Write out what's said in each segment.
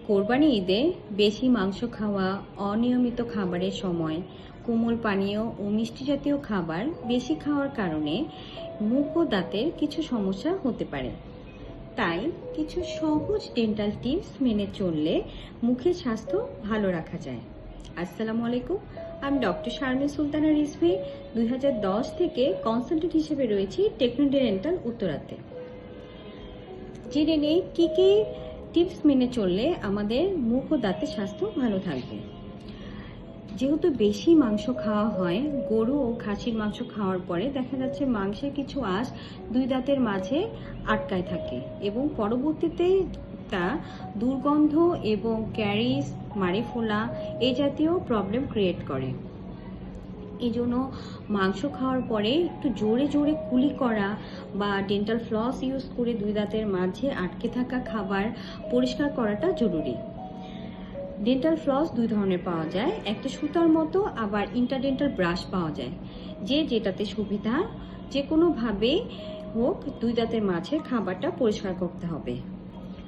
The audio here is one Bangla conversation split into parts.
কোরবানি ঈদে বেশি মাংস খাওয়া, অনিয়মিত খাবারের সময় কোমল পানীয় ও মিষ্টি জাতীয় খাবার বেশি খাওয়ার কারণে মুখ ও দাঁতের কিছু সমস্যা হতে পারে। তাই কিছু সহজ ডেন্টাল টিপস মেনে চললে মুখের স্বাস্থ্য ভালো রাখা যায়। আসসালামু আলাইকুম, আমি ডক্টর শারমিন সুলতানা রিজভী 2010 থেকে কনসালটেন্ট হিসেবে রয়েছি টেকনো ডেন্টাল উত্তরাতে। জেনে নেই কী কী টিপস মেনে চললে আমাদের মুখ ও দাঁতের স্বাস্থ্য ভালো থাকবে। যেহেতু বেশি মাংস খাওয়া হয়, গরু ও খাসির মাংস খাওয়ার পরে দেখা যাচ্ছে মাংসের কিছু আঁশ দুই দাঁতের মাঝে আটকায় থাকে এবং পরবর্তীতে তা দুর্গন্ধ এবং ক্যারিজ, মাড়ি ফোলা এই জাতীয় প্রবলেম ক্রিয়েট করে। এই জন্য মাংস খাওয়ার পরে একটু জোরে জোরে কুলি করা বা ডেন্টাল ফ্লস ইউজ করে দুই দাঁতের মাঝে আটকে থাকা খাবার পরিষ্কার করাটা জরুরি। ডেন্টাল ফ্লস দুই ধরনের পাওয়া যায়, একটা সুতার মতো, আবার ইন্টারডেন্টাল ব্রাশ পাওয়া যায়। যেটাতে সুবিধা, যে কোনোভাবে হোক দুই দাঁতের মাঝে খাবারটা পরিষ্কার করতে হবে।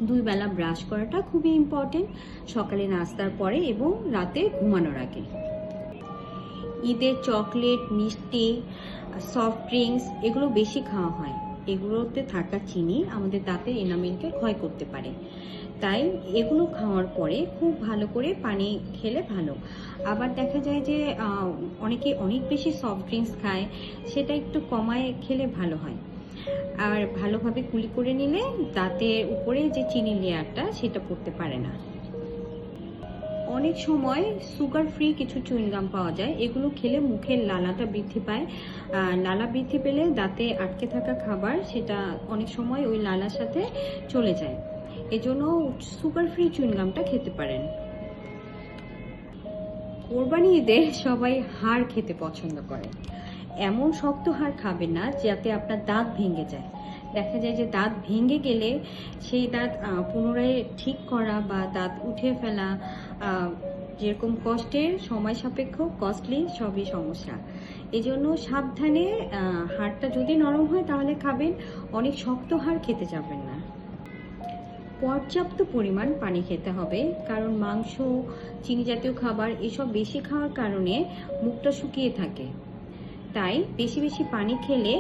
দুই বেলা ব্রাশ করাটা খুবই ইম্পর্টেন্ট, সকালে নাস্তার পরে এবং রাতে ঘুমানোর আগে। ঈদের চকলেট, মিষ্টি, সফট ড্রিঙ্কস এগুলো বেশি খাওয়া হয়। এগুলোতে থাকা চিনি আমাদের দাঁতের এনামেলকে ক্ষয় করতে পারে, তাই এগুলো খাওয়ার পরে খুব ভালো করে পানি খেলে ভালো। আবার দেখা যায় যে অনেকে অনেক বেশি সফট ড্রিঙ্কস খায়, সেটা একটু কমায় খেলে ভালো হয়। আর ভালোভাবে কুলি করে নিলে দাঁতের উপরে যে চিনি লেয়ারটা সেটা পড়তে পারে না। অনেক সময় সুগার ফ্রি কিছু চুইংগাম পাওয়া যায়, এগুলো খেলে মুখের লালাটা বৃদ্ধি পায়। লালা বৃদ্ধি পেলে দাঁতে আটকে থাকা খাবার সেটা অনেক সময় ওই লালার সাথে চলে যায়, এজন্য সুগার ফ্রি চুইংগামটা খেতে পারেন। কোরবানি ঈদে সবাই হাড় খেতে পছন্দ করে। এমন শক্ত হাড় খাবেন না যাতে আপনার দাঁত ভেঙে যায়। দেখা যায় যে দাঁত ভেঙে গেলে সেই দাঁত পুনরায় ঠিক করা বা দাঁত উঠে ফেলা যেরকম কষ্টের, সময় সাপেক্ষ, কস্টলি সবই সমস্যা। এজন্য সাবধানে, হাড়টা যদি নরম হয় তাহলে খাবেন, অনেক শক্ত হাড় খেতে যাবেন না। পর্যাপ্ত পরিমাণ পানি খেতে হবে, কারণ মাংস, চিনি জাতীয় খাবার এসব বেশি খাওয়ার কারণে মুখটা শুকিয়ে থাকে। তাই বেশি বেশি পানি খেলে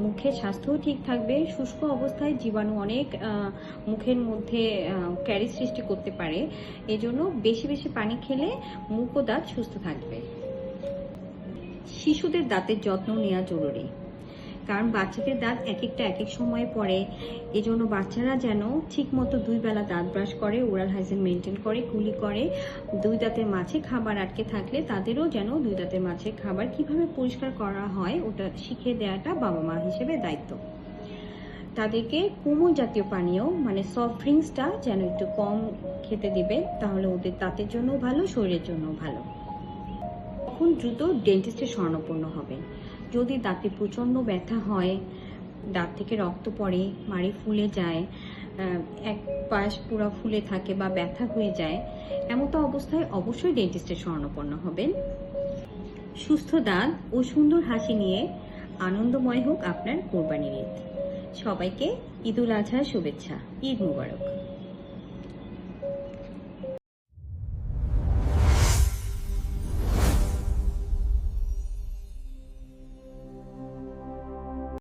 মুখের স্বাস্থ্যও ঠিক থাকবে। শুষ্ক অবস্থায় জীবাণু অনেক মুখের মধ্যে ক্যারি সৃষ্টি করতে পারে, এজন্য বেশি বেশি পানি খেলে মুখ ও দাঁত সুস্থ থাকবে। শিশুদের দাঁতের যত্ন নেওয়া জরুরি, কারণ বাচ্চাদের দাঁত এক একটা এক এক সময়ে পড়ে। এজন্য বাচ্চারা যেন ঠিক মতো দুই বেলা দাঁত ব্রাশ করে, ওরাল হাইজিন মেনটেন করে, কুলি করে। দুই দাঁতের মাঝে খাবার আটকে থাকলে তাদেরও যেন দুই দাঁতের মাঝে খাবার কিভাবে পরিষ্কার করা হয় ওটা শিখিয়ে দেওয়াটা বাবা মা হিসেবে দায়িত্ব। তাদেরকে কোমল জাতীয় পানীয় মানে সফট ড্রিঙ্কসটা যেন একটু কম খেতে দিবে, তাহলে ওদের দাঁতের জন্য ভালো, শরীরের জন্য ভালো। এখন দ্রুত ডেন্টিস্টের শরণাপন্ন হবেন। যদি দাঁতে প্রচণ্ড ব্যথা হয়, দাঁত থেকে রক্ত পড়ে, মাড়ি ফুলে যায়, এক পাশ পুরো ফুলে থাকে বা ব্যথা হয়ে যায়, এমতো অবস্থায় অবশ্যই ডেন্টিস্টের শরণাপন্ন হবেন। সুস্থ দাঁত ও সুন্দর হাসি নিয়ে আনন্দময় হোক আপনার কোরবানির ঈদ। সবাইকে ঈদ উল আজহার শুভেচ্ছা। ঈদ মুবারক।